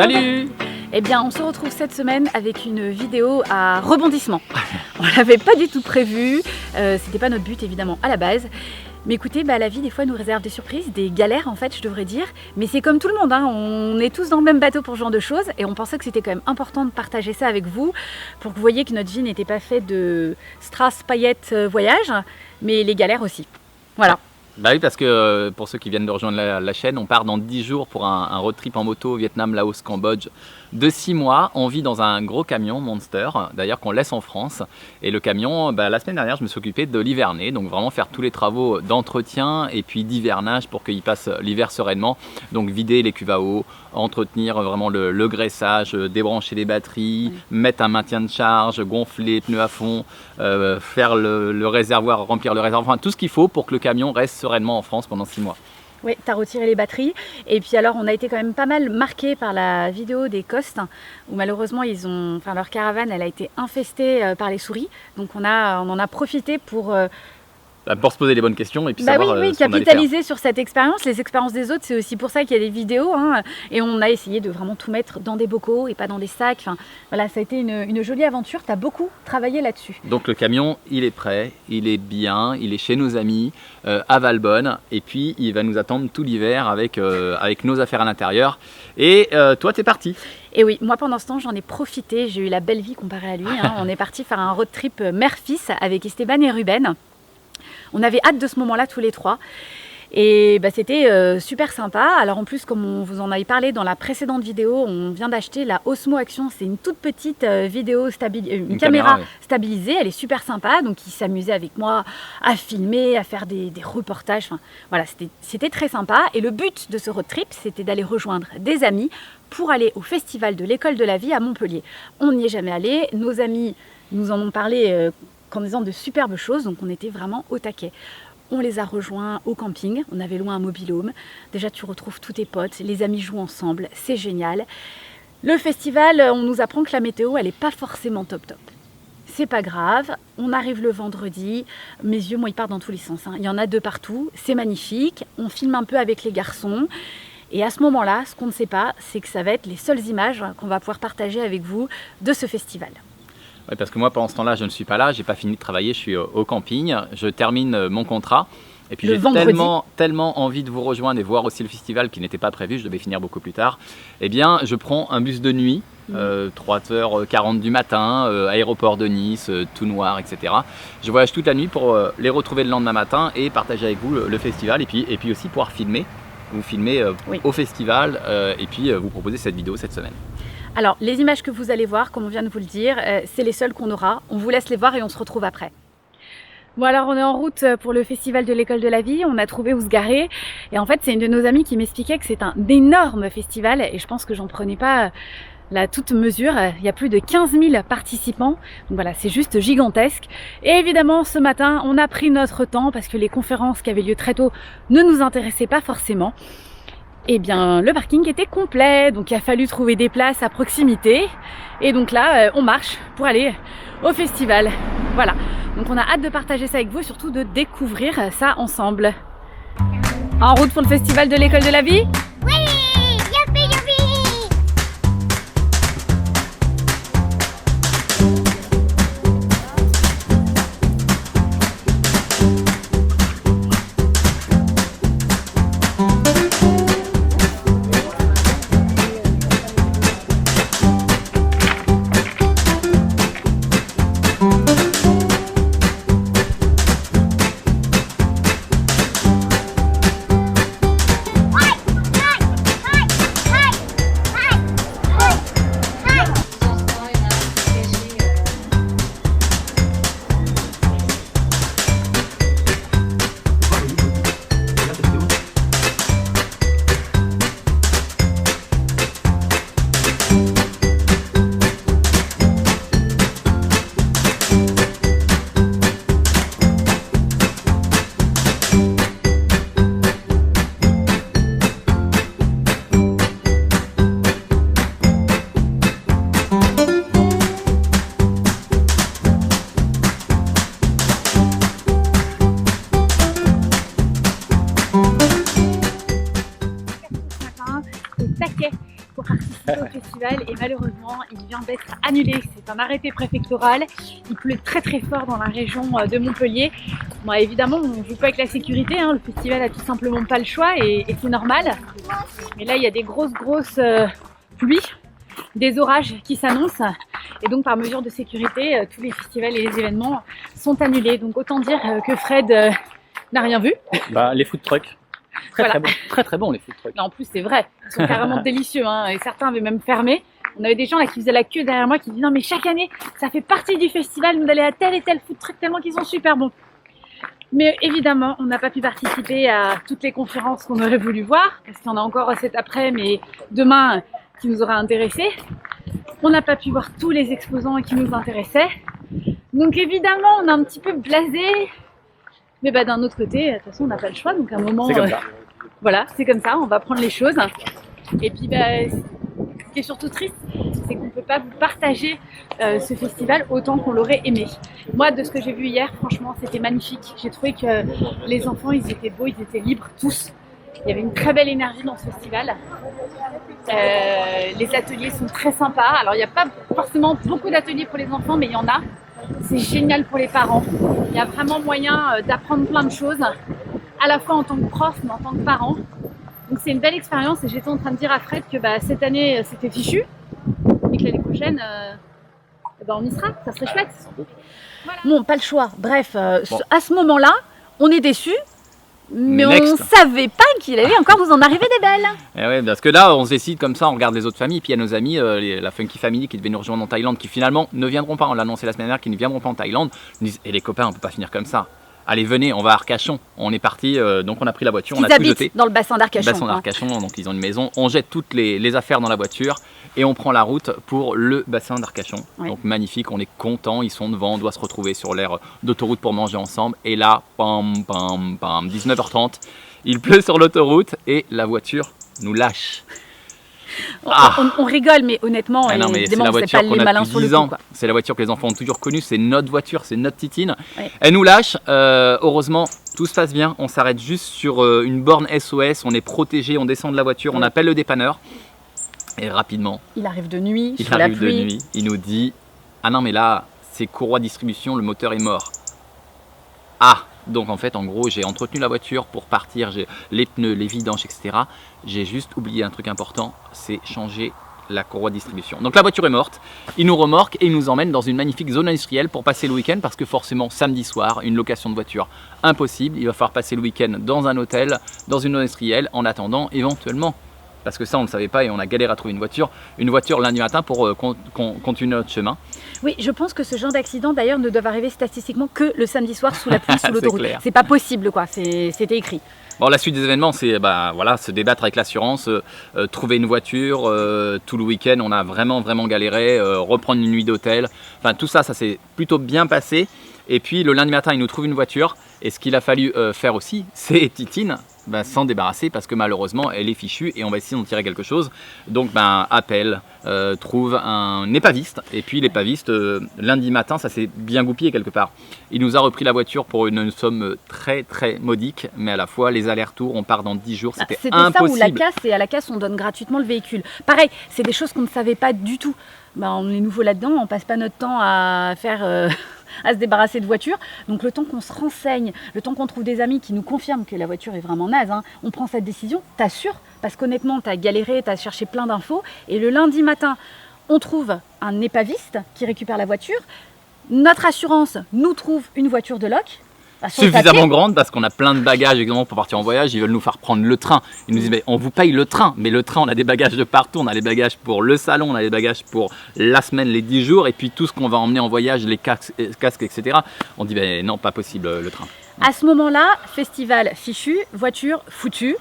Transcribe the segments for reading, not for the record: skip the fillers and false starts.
Salut! Eh bien, on se retrouve cette semaine avec une vidéo à rebondissement. On l'avait pas du tout prévu, c'était pas notre but évidemment à la base. Mais écoutez, la vie des fois nous réserve des surprises, des galères en fait je devrais dire. Mais c'est comme tout le monde, hein, on est tous dans le même bateau pour ce genre de choses. Et on pensait que c'était quand même important de partager ça avec vous pour que vous voyez que notre vie n'était pas faite de strass, paillettes, voyage, mais les galères aussi. Voilà. Bah oui, parce que pour ceux qui viennent de rejoindre la chaîne, on part dans 10 jours pour un road trip en moto Vietnam, Laos, Cambodge de 6 mois. On vit dans un gros camion Monster, d'ailleurs qu'on laisse en France. Et le camion, la semaine dernière, je me suis occupé de l'hiverner, donc vraiment faire tous les travaux d'entretien et puis d'hivernage pour qu'il passe l'hiver sereinement. Donc vider les cuves à eau, entretenir vraiment le graissage, débrancher les batteries, mettre un maintien de charge, gonfler les pneus à fond, faire le réservoir, remplir le réservoir, enfin tout ce qu'il faut pour que le camion reste sereinement en France pendant 6 mois. Oui, tu as retiré les batteries. Et puis alors, on a été quand même pas mal marqués par la vidéo des Costes, où malheureusement, leur caravane, elle a été infestée par les souris. Donc on en a profité pour se poser les bonnes questions et puis savoir oui, ce qu'on allait capitaliser faire. sur cette expérience, les expériences des autres, c'est aussi pour ça qu'il y a des vidéos, hein, et on a essayé de vraiment tout mettre dans des bocaux et pas dans des sacs. Enfin, voilà, ça a été une jolie aventure, tu as beaucoup travaillé là-dessus. Donc le camion, il est prêt, il est bien, il est chez nos amis à Valbonne et puis il va nous attendre tout l'hiver avec nos affaires à l'intérieur. Et toi, t'es parti. Et oui, moi pendant ce temps, j'en ai profité, j'ai eu la belle vie comparée à lui. Hein. On est parti faire un road trip mère-fils avec Esteban et Ruben. On avait hâte de ce moment-là tous les trois et c'était super sympa. Alors en plus, comme on vous en avait parlé dans la précédente vidéo, on vient d'acheter la Osmo Action. C'est une toute petite une caméra stabilisée, elle est super sympa. Donc ils s'amusaient avec moi à filmer, à faire des reportages. Enfin, voilà, c'était très sympa. Et le but de ce road trip, c'était d'aller rejoindre des amis pour aller au festival de l'école de la vie à Montpellier. On n'y est jamais allé, nos amis nous en ont parlé en disant de superbes choses, donc on était vraiment au taquet. On les a rejoints au camping, on avait loué un mobil-home. Déjà tu retrouves tous tes potes, les amis jouent ensemble, c'est génial. Le festival, on nous apprend que la météo, elle n'est pas forcément top. C'est pas grave, on arrive le vendredi, mes yeux, moi, ils partent dans tous les sens. Hein. Il y en a de partout, c'est magnifique, on filme un peu avec les garçons. Et à ce moment-là, ce qu'on ne sait pas, c'est que ça va être les seules images qu'on va pouvoir partager avec vous de ce festival. Oui, parce que moi, pendant ce temps-là, je ne suis pas là, j'ai pas fini de travailler, je suis au camping, je termine mon contrat. Et puis j'ai tellement envie de vous rejoindre et voir aussi le festival qui n'était pas prévu, je devais finir beaucoup plus tard. Eh bien, je prends un bus de nuit, 3h40 du matin, aéroport de Nice, tout noir, etc. Je voyage toute la nuit pour les retrouver le lendemain matin et partager avec vous le festival et puis aussi pouvoir filmer. Vous filmez au festival et puis vous proposer cette vidéo cette semaine. Alors, les images que vous allez voir, comme on vient de vous le dire, c'est les seules qu'on aura. On vous laisse les voir et on se retrouve après. Bon alors, on est en route pour le festival de l'école de la vie. On a trouvé où se garer. Et en fait, c'est une de nos amies qui m'expliquait que c'est un énorme festival. Et je pense que j'en prenais pas la toute mesure. Il y a plus de 15 000 participants. Donc voilà, c'est juste gigantesque. Et évidemment, ce matin, on a pris notre temps parce que les conférences qui avaient lieu très tôt ne nous intéressaient pas forcément. Eh bien, le parking était complet, donc il a fallu trouver des places à proximité. Et donc là, on marche pour aller au festival. Voilà, donc on a hâte de partager ça avec vous et surtout de découvrir ça ensemble. En route pour le festival de l'école de la vie ? Oui, youpi, youpi. festival et malheureusement il vient d'être annulé. C'est un arrêté préfectoral. Il pleut très très fort dans la région de Montpellier. Bon, évidemment on ne joue pas avec la sécurité, hein. Le festival a tout simplement pas le choix et c'est normal. Mais là il y a des grosses pluies, des orages qui s'annoncent et donc par mesure de sécurité tous les festivals et les événements sont annulés. Donc autant dire que Fred n'a rien vu. Bah, les food trucks. Très Voilà. très bon. Très bon les food trucks. Là, en plus, c'est vrai, ils sont carrément délicieux, hein, et certains avaient même fermé. On avait des gens là qui faisaient la queue derrière moi qui disaient non mais chaque année, ça fait partie du festival, nous d'aller à tel et tel food truck tellement qu'ils sont super bons. Mais évidemment, on n'a pas pu participer à toutes les conférences qu'on aurait voulu voir, parce qu'il y en a encore cet après, mais demain qui nous aura intéressés. On n'a pas pu voir tous les exposants qui nous intéressaient. Donc évidemment, on est un petit peu blasé. Mais bah, d'un autre côté, de toute façon, on n'a pas le choix. Donc à un moment, C'est comme ça. voilà, c'est comme ça, on va prendre les choses. Et puis, bah, ce qui est surtout triste, c'est qu'on ne peut pas vous partager ce festival autant qu'on l'aurait aimé. Moi, de ce que j'ai vu hier, franchement, c'était magnifique. J'ai trouvé que les enfants, ils étaient beaux, ils étaient libres, tous. Il y avait une très belle énergie dans ce festival. Les ateliers sont très sympas. Alors, il n'y a pas forcément beaucoup d'ateliers pour les enfants, mais il y en a. C'est génial pour les parents. Il y a vraiment moyen d'apprendre plein de choses, à la fois en tant que prof, mais en tant que parent. Donc c'est une belle expérience et j'étais en train de dire à Fred que bah, cette année c'était fichu et que l'année prochaine on y sera, ça serait chouette. Voilà. Bon, pas le choix. Bref, Bon. à ce moment-là, on est déçus, mais on next. savait pas qu'il allait encore nous en arriver des belles. Et ouais, parce que là, on se décide comme ça, on regarde les autres familles, puis il y a nos amis, la Funky Family qui devait nous rejoindre en Thaïlande, qui finalement ne viendront pas, on l'a annoncé la semaine dernière, qui ne viendront pas en Thaïlande. Ils nous disent, et les copains, on peut pas finir comme ça. Allez, venez, on va à Arcachon. On est parti, donc on a pris la voiture, on Ils a tout habitent jeté. dans le bassin d'Arcachon. Bassin d'Arcachon, donc ils ont une maison. On jette toutes les affaires dans la voiture et on prend la route pour le bassin d'Arcachon. Oui. Donc magnifique, on est content, ils sont devant, on doit se retrouver sur l'aire d'autoroute pour manger ensemble. Et là, 19h30, il pleut sur l'autoroute et la voiture nous lâche. On rigole, mais honnêtement, Ah non, mais c'est évidemment, la c'est voiture pas qu'on les a malins depuis sur le 10 coup, ans. quoi. C'est la voiture que les enfants ont toujours connue. C'est notre voiture, c'est notre titine. Ouais. Elle nous lâche. Heureusement, tout se passe bien. On s'arrête juste sur une borne SOS. On est protégé. On descend de la voiture. On Ouais. appelle le dépanneur. Et rapidement, Il arrive de nuit, il sous la arrive de pluie. nuit. Il nous dit, ah non, mais là, c'est courroie distribution. Le moteur est mort. Ah, donc en fait, en gros, j'ai entretenu la voiture pour partir. J'ai les pneus, les vidanges, etc. J'ai juste oublié un truc important. C'est changer la courroie de distribution. Donc la voiture est morte, il nous remorque et il nous emmène dans une magnifique zone industrielle pour passer le week-end parce que forcément samedi soir, une location de voiture impossible, il va falloir passer le week-end dans un hôtel, dans une zone industrielle en attendant éventuellement, parce que ça on ne le savait pas et on a galéré à trouver une voiture lundi matin pour continuer notre chemin. Oui, je pense que ce genre d'accident d'ailleurs ne doivent arriver statistiquement que le samedi soir sous la pluie, sous C'est l'autoroute. clair. C'est pas possible quoi, c'était écrit. Bon, la suite des événements, c'est voilà, se débattre avec l'assurance, trouver une voiture, tout le week-end, on a vraiment galéré, reprendre une nuit d'hôtel. Enfin, tout ça, ça s'est plutôt bien passé. Et puis, le lundi matin, il nous trouve une voiture. Et ce qu'il a fallu faire aussi, c'est Titine s'en débarrasser parce que malheureusement, elle est fichue et on va essayer d'en tirer quelque chose. Donc, appelle, trouve un épaviste. Et puis, l'épaviste, lundi matin, ça s'est bien goupillé quelque part. Il nous a repris la voiture pour une somme très modique, mais à la fois les allers-retours, on part dans 10 jours, c'était impossible. Ça ou la casse, et à la casse on donne gratuitement le véhicule. Pareil, c'est des choses qu'on ne savait pas du tout. On est nouveau là-dedans, on passe pas notre temps à faire à se débarrasser de voitures. Donc le temps qu'on se renseigne, le temps qu'on trouve des amis qui nous confirment que la voiture est vraiment naze, hein, on prend cette décision, t'assures, parce qu'honnêtement t'as galéré, t'as cherché plein d'infos, et le lundi matin on trouve un épaviste qui récupère la voiture. Notre assurance nous trouve une voiture de loc. Suffisamment grande parce qu'on a plein de bagages également pour partir en voyage. Ils veulent nous faire prendre le train. Ils nous disent mais on vous paye le train. Mais le train, on a des bagages de partout. On a les bagages pour le salon, on a les bagages pour la semaine, les 10 jours. Et puis tout ce qu'on va emmener en voyage, les casques, etc. On dit non, pas possible le train. À ce moment-là, festival fichu, voiture foutue.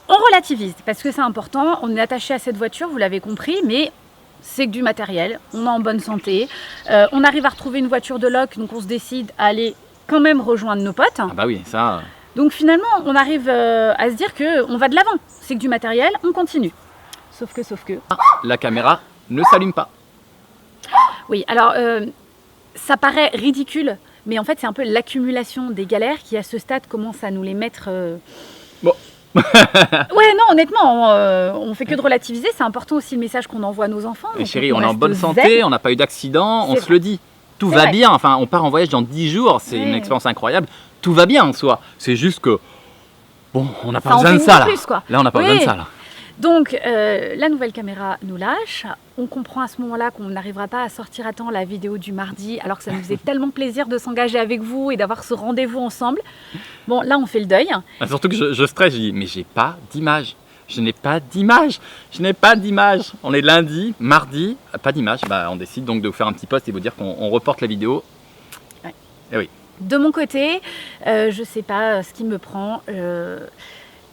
On relativise parce que c'est important. On est attaché à cette voiture, vous l'avez compris, mais c'est que du matériel. On est en bonne santé. On arrive à retrouver une voiture de loc, donc on se décide à aller quand même rejoindre nos potes. Ah bah oui, ça. Donc finalement, on arrive à se dire qu'on va de l'avant. C'est que du matériel, on continue. Sauf que... La caméra ne s'allume pas. Oui, alors ça paraît ridicule, mais en fait c'est un peu l'accumulation des galères qui à ce stade commence à nous les mettre Ouais, non, honnêtement, on fait que de relativiser. C'est important aussi le message qu'on envoie à nos enfants. Et Donc, chérie, on est en reste bonne zen. santé, on n'a pas eu d'accident, on C'est se vrai. le dit. Tout C'est va vrai. bien, enfin on part en voyage dans 10 jours, c'est une Ouais. expérience incroyable. Tout va bien en soi. C'est juste que, bon, on n'a pas Ça en besoin fait de une ça de là. plus, quoi. Là, on n'a pas Oui. besoin de ça là. Donc, la nouvelle caméra nous lâche. On comprend à ce moment-là qu'on n'arrivera pas à sortir à temps la vidéo du mardi, alors que ça nous faisait tellement plaisir de s'engager avec vous et d'avoir ce rendez-vous ensemble. Bon, là, on fait le deuil. Ah, surtout que je stresse, je dis, mais j'ai pas d'image. Je n'ai pas d'image. Je n'ai pas d'image. On est lundi, mardi, pas d'image. Bah, on décide donc de vous faire un petit post et vous dire qu'on reporte la vidéo. Ouais. Et oui. De mon côté, je sais pas ce qui me prend.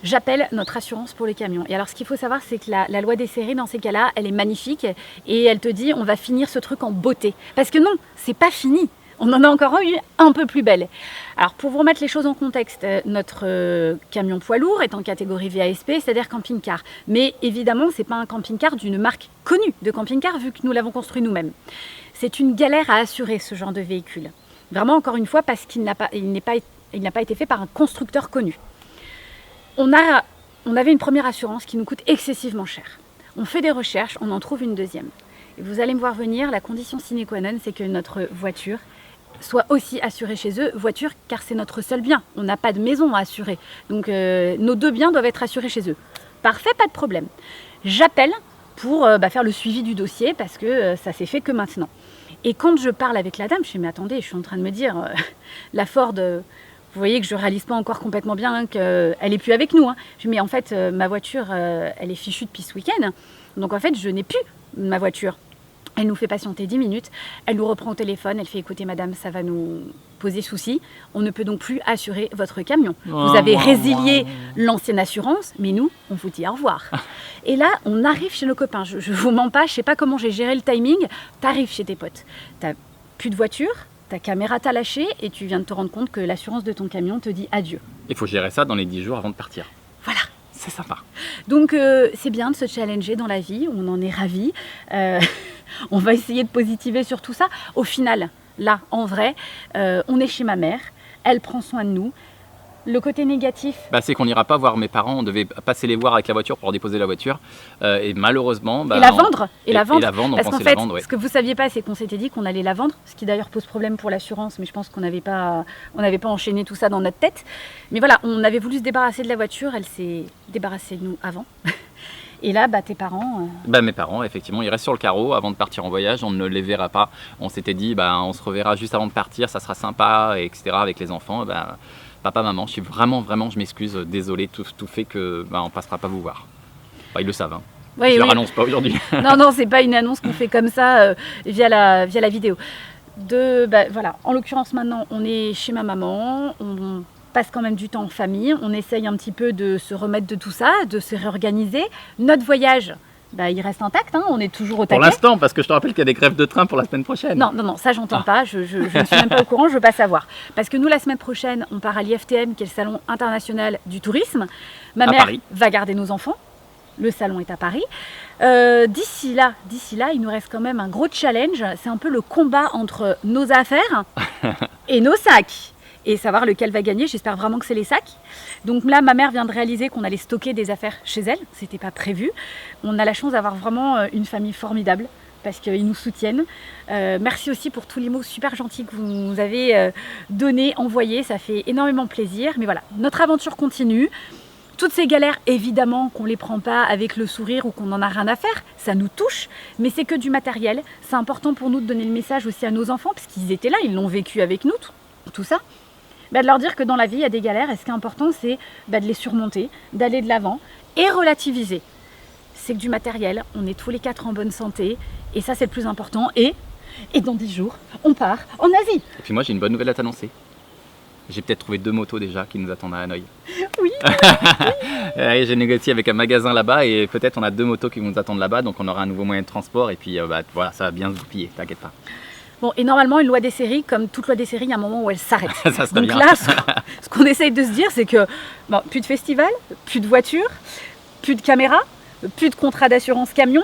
J'appelle notre assurance pour les camions. Et alors, ce qu'il faut savoir, c'est que la loi des séries, dans ces cas-là, elle est magnifique et elle te dit, on va finir ce truc en beauté. Parce que non, c'est pas fini. On en a encore eu un peu plus belle. Alors, pour vous remettre les choses en contexte, notre camion poids lourd est en catégorie VASP, c'est-à-dire camping-car. Mais évidemment, c'est pas un camping-car d'une marque connue de camping-car, vu que nous l'avons construit nous-mêmes. C'est une galère à assurer ce genre de véhicule. Vraiment, encore une fois, parce qu'il n'a pas été fait par un constructeur connu. On avait une première assurance qui nous coûte excessivement cher. On fait des recherches, on en trouve une deuxième. Et vous allez me voir venir, la condition sine qua non, c'est que notre voiture soit aussi assurée chez eux. Voiture, car c'est notre seul bien. On n'a pas de maison à assurer. Donc nos deux biens doivent être assurés chez eux. Parfait, pas de problème. J'appelle pour faire le suivi du dossier parce que ça s'est fait que maintenant. Et quand je parle avec la dame, je dis mais attendez, je suis en train de me dire, la Ford... vous voyez que je ne réalise pas encore complètement bien qu'elle n'est plus avec nous. Hein. Je dis, mais en fait, ma voiture, elle est fichue depuis ce week-end. Donc en fait, je n'ai plus ma voiture. Elle nous fait patienter 10 minutes. Elle nous reprend au téléphone. Elle fait, écoutez, madame, ça va nous poser souci. On ne peut donc plus assurer votre camion. Vous avez résilié l'ancienne assurance, mais nous, on vous dit au revoir. Et là, on arrive chez nos copains. Je ne vous mens pas, je ne sais pas comment j'ai géré le timing. Tu arrives chez tes potes. Tu n'as plus de voiture. Ta caméra t'a lâché et tu viens de te rendre compte que l'assurance de ton camion te dit adieu. Il faut gérer ça dans les 10 jours avant de partir. Voilà. C'est sympa. Donc c'est bien de se challenger dans la vie, on en est ravis. On va essayer de positiver sur tout ça. Au final, là, en vrai, on est chez ma mère, elle prend soin de nous. Le côté négatif, Bah, c'est qu'on n'ira pas voir mes parents, on devait passer les voir avec la voiture pour déposer la voiture. Et malheureusement... et la vendre, Et la vendre, on parce qu'en pensait fait, la vendre, ouais. ce que vous saviez pas, c'est qu'on s'était dit qu'on allait la vendre, ce qui d'ailleurs pose problème pour l'assurance, mais je pense qu'on n'avait pas enchaîné tout ça dans notre tête. Mais voilà, on avait voulu se débarrasser de la voiture, elle s'est débarrassée de nous avant. Et là, tes parents... Bah, mes parents, effectivement, ils restent sur le carreau avant de partir en voyage, on ne les verra pas. On s'était dit, on se reverra juste avant de partir, ça sera sympa, etc. avec les enfants. Papa, maman, je suis vraiment, je m'excuse, désolé, tout fait que on passera pas vous voir. Ils le savent, hein. Oui, Je leur oui. annonce pas aujourd'hui. Non, c'est pas une annonce qu'on fait comme ça via la vidéo. Voilà. En l'occurrence, maintenant, on est chez ma maman, on passe quand même du temps en famille, on essaye un petit peu de se remettre de tout ça, de se réorganiser. Notre voyage, il reste intact, hein, on est toujours au Pour taquet. l'instant, parce que je te rappelle qu'il y a des grèves de train pour la semaine prochaine. Non, ça j'entends pas, je ne suis même pas au courant, je veux pas savoir. Parce que nous, la semaine prochaine, on part à l'IFTM, qui est le Salon international du tourisme. Ma À mère Paris. va garder nos enfants. Le salon est à Paris. D'ici là, il nous reste quand même un gros challenge. C'est un peu le combat entre nos affaires et nos sacs. Et savoir lequel va gagner, j'espère vraiment que c'est les sacs. Donc là, ma mère vient de réaliser qu'on allait stocker des affaires chez elle. C'était pas prévu. On a la chance d'avoir vraiment une famille formidable parce qu'ils nous soutiennent. Merci aussi pour tous les mots super gentils que vous nous avez donnés, envoyés. Ça fait énormément plaisir. Mais voilà, notre aventure continue. Toutes ces galères, évidemment qu'on ne les prend pas avec le sourire ou qu'on n'en a rien à faire, ça nous touche, mais c'est que du matériel. C'est important pour nous de donner le message aussi à nos enfants, parce qu'ils étaient là, ils l'ont vécu avec nous, tout ça. De leur dire que dans la vie, il y a des galères, et ce qui est important, c'est de les surmonter, d'aller de l'avant et relativiser. C'est que du matériel, on est tous les 4 en bonne santé, et ça c'est le plus important, et dans 10 jours, on part en Asie. Et puis moi, j'ai une bonne nouvelle à t'annoncer. J'ai peut-être trouvé 2 motos déjà qui nous attendent à Hanoï. Oui. J'ai négocié avec un magasin là-bas et peut-être on a 2 motos qui vont nous attendre là-bas, donc on aura un nouveau moyen de transport et puis voilà, ça va bien se goupiller, t'inquiète pas. Bon, et normalement, une loi des séries, comme toute loi des séries, il y a un moment où elle s'arrête. Ça serait Donc bien. là, ce qu'on essaye de se dire, c'est que plus de festival, plus de voitures, plus de caméras, plus de contrats d'assurance camion.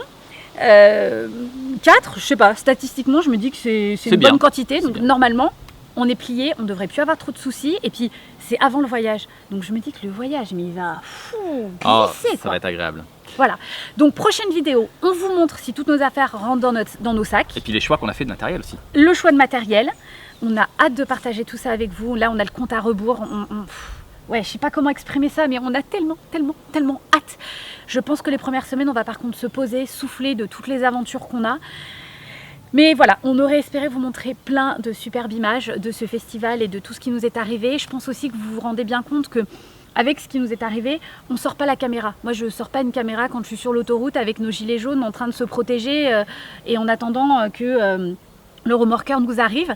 4, je sais pas, statistiquement, je me dis que c'est une bien. bonne quantité. C'est Donc bien. normalement, on est plié, on devrait plus avoir trop de soucis. Et puis, c'est avant le voyage. Donc, je me dis que le voyage, mais il va Oh, glisser, ça quoi. va être agréable. Voilà. Donc, prochaine vidéo, on vous montre si toutes nos affaires rentrent dans nos sacs. Et puis les choix qu'on a fait de matériel aussi. Le choix de matériel. On a hâte de partager tout ça avec vous. Là, on a le compte à rebours. Ouais, je sais pas comment exprimer ça, mais on a tellement hâte. Je pense que les premières semaines, on va par contre se poser, souffler de toutes les aventures qu'on a. Mais voilà, on aurait espéré vous montrer plein de superbes images de ce festival et de tout ce qui nous est arrivé. Je pense aussi que vous vous rendez bien compte que avec ce qui nous est arrivé, on ne sort pas la caméra. Moi, je ne sors pas une caméra quand je suis sur l'autoroute avec nos gilets jaunes en train de se protéger et en attendant que le remorqueur nous arrive.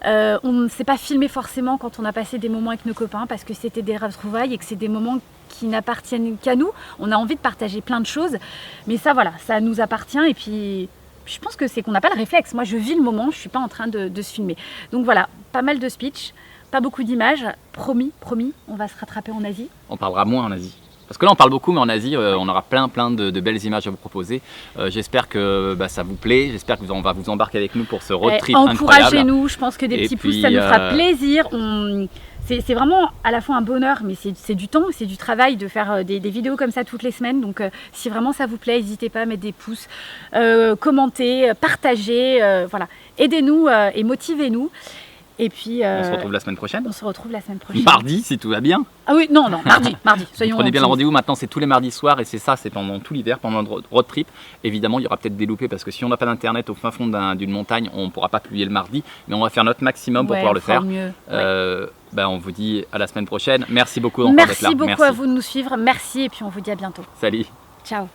On ne s'est pas filmé forcément quand on a passé des moments avec nos copains parce que c'était des retrouvailles et que c'est des moments qui n'appartiennent qu'à nous. On a envie de partager plein de choses, mais ça, voilà, ça nous appartient et puis... Je pense que c'est qu'on n'a pas le réflexe. Moi, je vis le moment, je ne suis pas en train de se filmer. Donc voilà, pas mal de speech, pas beaucoup d'images. Promis, on va se rattraper en Asie. On parlera moins en Asie. Parce que là, on parle beaucoup, mais en Asie, on aura plein de belles images à vous proposer. J'espère que ça vous plaît. J'espère qu'on va vous embarquer avec nous pour ce road trip incroyable. Encouragez-nous, je pense que des petits pouces, ça nous fera plaisir. C'est vraiment à la fois un bonheur, mais c'est du temps, c'est du travail de faire des vidéos comme ça toutes les semaines. Donc si vraiment ça vous plaît, n'hésitez pas à mettre des pouces, commenter, partager, voilà. Aidez-nous et motivez-nous. Et puis, on se retrouve la semaine prochaine. On se retrouve la semaine prochaine. Mardi, si tout va bien. Ah oui, non, mardi. Soyons Prenez bien le optimistes. rendez-vous. Maintenant, c'est tous les mardis soirs et c'est pendant tout l'hiver, pendant le road trip. Évidemment, il y aura peut-être des loupés parce que si on n'a pas d'internet au fin fond d'une montagne, on ne pourra pas publier le mardi. Mais on va faire notre maximum pour pouvoir le faire. Mieux. On vous dit à la semaine prochaine. Merci beaucoup encore d'être là. Merci beaucoup à vous de nous suivre. Merci et puis on vous dit à bientôt. Salut. Ciao.